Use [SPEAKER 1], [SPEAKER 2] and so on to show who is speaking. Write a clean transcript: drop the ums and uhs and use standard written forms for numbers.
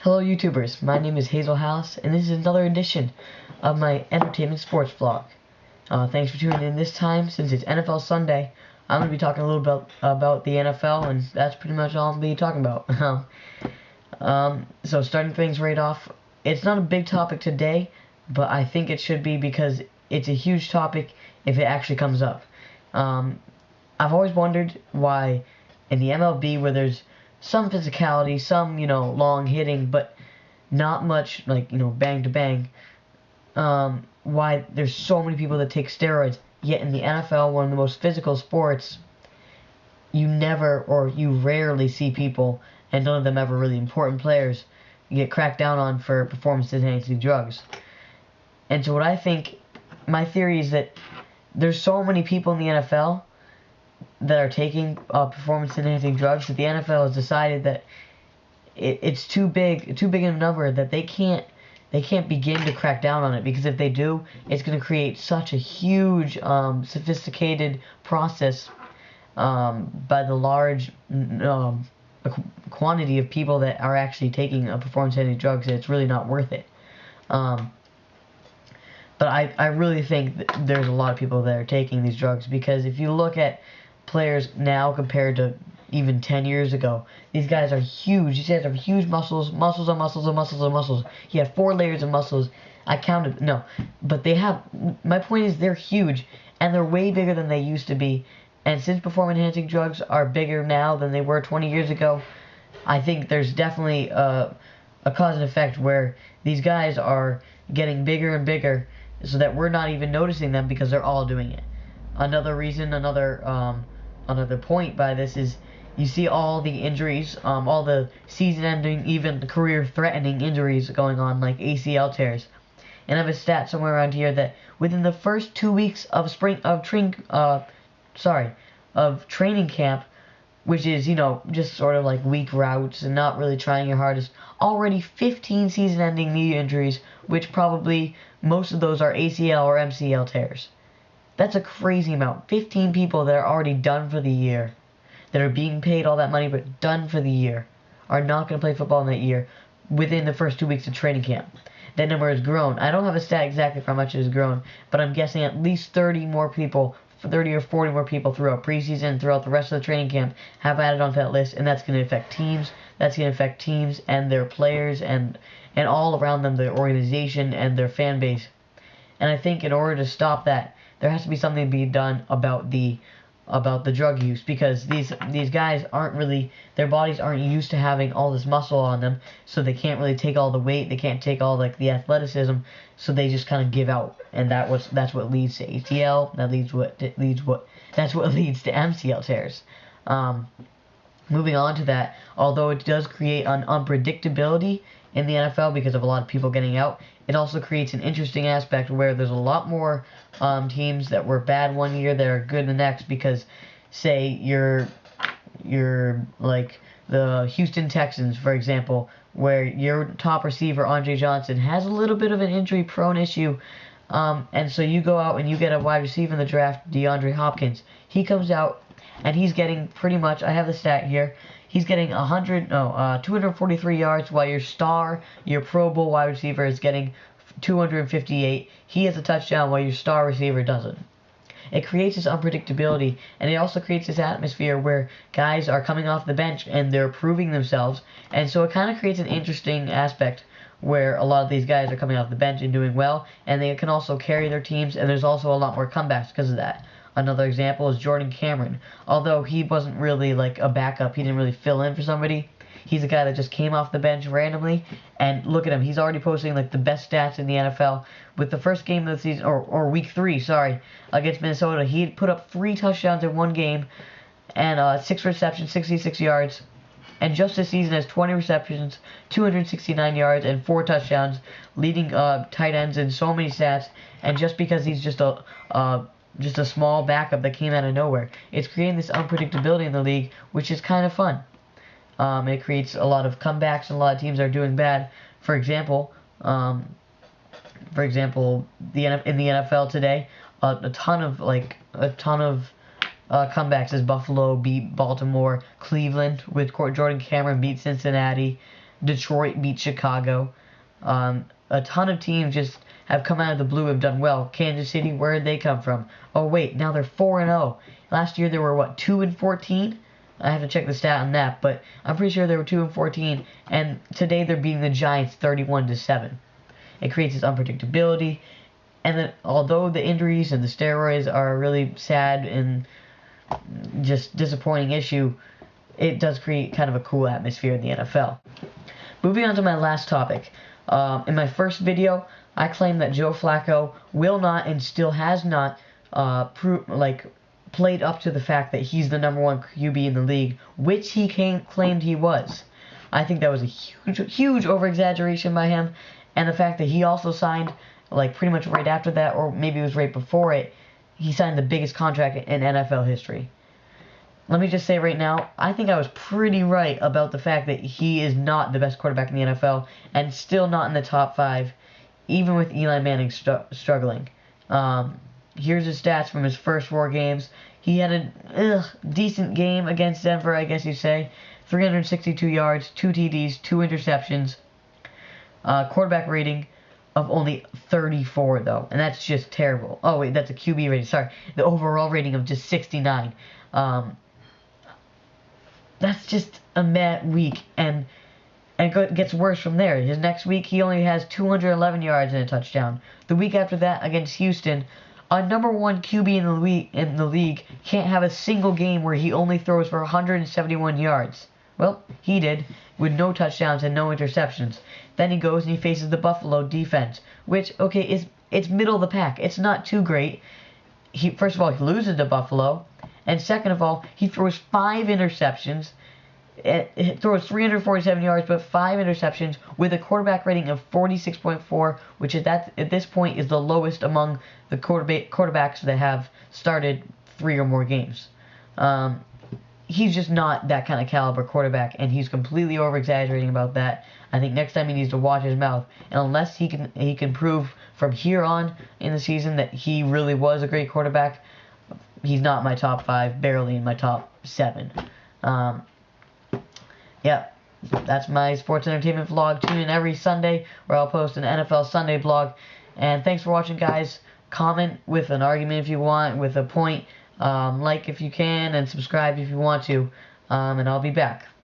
[SPEAKER 1] Hello YouTubers, my name is Hazel House, and this is another edition of my entertainment sports vlog. Thanks for tuning in this time. Since it's NFL Sunday, I'm going to be talking a little about the NFL, and that's pretty much all I'm going to be talking about. So starting things right off, it's not a big topic today, but I think it should be because it's a huge topic if it actually comes up. I've always wondered why in the MLB, where there's some physicality, some, long hitting, but not much, bang to bang, why there's so many people that take steroids, yet in the NFL, one of the most physical sports, you never or you rarely see people, and none of them ever really important players, get cracked down on for performance-enhancing drugs. And so what I think, my theory is that there's so many people in the NFL that are taking performance-enhancing drugs that the NFL has decided that it's too big a number that they can't begin to crack down on it, because if they do, it's going to create such a huge sophisticated process by the large quantity of people that are actually taking performance-enhancing drugs that it's really not worth it. But I really think that there's a lot of people that are taking these drugs, because if you look at players now compared to even 10 years ago, these guys are huge. These guys have huge muscles on muscles on muscles on muscles. You have 4 layers of muscles. I counted, no, but they have, my point is they're huge, and they're way bigger than they used to be. And since performance-enhancing drugs are bigger now than they were 20 years ago, I think there's definitely a cause and effect where these guys are getting bigger and bigger, so that we're not even noticing them because they're all doing it. Another reason, another point by this is you see all the injuries, all the season-ending, even career-threatening injuries going on, like ACL tears. And I have a stat somewhere around here that within the first 2 weeks of training camp, which is, just sort of like weak routes and not really trying your hardest, already 15 season-ending knee injuries, which probably most of those are ACL or MCL tears. That's a crazy amount. 15 people that are already done for the year, that are being paid all that money but done for the year, are not going to play football in that year within the first 2 weeks of training camp. That number has grown. I don't have a stat exactly for how much it has grown, but I'm guessing at least 30 or 40 more people throughout preseason, throughout the rest of the training camp, have added onto that list, and that's going to affect teams. That's going to affect teams and their players and all around them, their organization and their fan base. And I think in order to stop that, there has to be something to be done about the drug use, because these guys aren't really, their bodies aren't used to having all this muscle on them, so they can't really take all the weight, they can't take all the athleticism, so they just kind of give out, and that's what leads to ACL, that's what leads to MCL tears. Moving on to that, although it does create an unpredictability in the NFL because of a lot of people getting out, it also creates an interesting aspect where there's a lot more teams that were bad one year that are good the next, because say you're like the Houston Texans, for example, where your top receiver, Andre Johnson, has a little bit of an injury-prone issue, and so you go out and you get a wide receiver in the draft, DeAndre Hopkins. He comes out and he's getting pretty much, I have the stat here, he's getting 243 yards, while your Pro Bowl wide receiver is getting 258. He has a touchdown while your star receiver doesn't. It creates this unpredictability, and it also creates this atmosphere where guys are coming off the bench and they're proving themselves, and so it kind of creates an interesting aspect where a lot of these guys are coming off the bench and doing well, and they can also carry their teams, and there's also a lot more comebacks because of that. Another example is Jordan Cameron. Although he wasn't really like a backup, he didn't really fill in for somebody, he's a guy that just came off the bench randomly, and look at him, he's already posting like the best stats in the NFL. With the first game of the season, or week 3, against Minnesota, he had put up 3 touchdowns in one game, and 6 receptions, 66 yards, and just this season has 20 receptions, 269 yards, and 4 touchdowns, leading tight ends in so many stats, and just because he's just a small backup that came out of nowhere, it's creating this unpredictability in the league, which is kind of fun. It creates a lot of comebacks, and a lot of teams are doing bad. For example, in the NFL today, a ton of comebacks as Buffalo beat Baltimore, Cleveland with Jordan Cameron beat Cincinnati, Detroit beat Chicago. A ton of teams just have come out of the blue, have done well. Kansas City, where did they come from? Oh wait, now they're 4-0. Last year they were what, 2-14? I have to check the stat on that, but I'm pretty sure they were 2-14, and today they're beating the Giants 31-7. It creates this unpredictability, and then although the injuries and the steroids are a really sad and just disappointing issue, it does create kind of a cool atmosphere in the NFL. Moving on to my last topic. In my first video, I claimed that Joe Flacco will not and still has not played up to the fact that he's the #1 QB in the league, which he claimed he was. I think that was a huge over-exaggeration by him, and the fact that he also signed, pretty much right after that, or maybe it was right before it, he signed the biggest contract in NFL history. Let me just say right now, I think I was pretty right about the fact that he is not the best quarterback in the NFL, and still not in the top 5, even with Eli Manning struggling. Here's his stats from his first 4 games. He had a decent game against Denver, I guess you say. 362 yards, 2 TDs, 2 interceptions. Quarterback rating of only 34, though. And that's just terrible. Oh, wait, that's a QB rating. Sorry. The overall rating of just 69. That's just a mad week. And it gets worse from there. His next week, he only has 211 yards and a touchdown. The week after that, against Houston, a #1 QB in the league can't have a single game where he only throws for 171 yards. Well, he did, with no touchdowns and no interceptions. Then he goes and he faces the Buffalo defense, which, okay, it's middle of the pack. It's not too great. First of all, he loses to Buffalo, and second of all, he throws 5 interceptions. It throws 347 yards, but 5 interceptions with a quarterback rating of 46.4, which at this point is the lowest among the quarterbacks that have started 3 or more games. He's just not that kind of caliber quarterback, and he's completely over-exaggerating about that. I think next time he needs to watch his mouth, and unless he can prove from here on in the season that he really was a great quarterback, he's not my top 5, barely in my top 7. Yeah, that's my sports entertainment vlog. Tune in every Sunday where I'll post an NFL Sunday vlog. And thanks for watching, guys. Comment with an argument if you want, with a point. Like if you can, and subscribe if you want to. And I'll be back.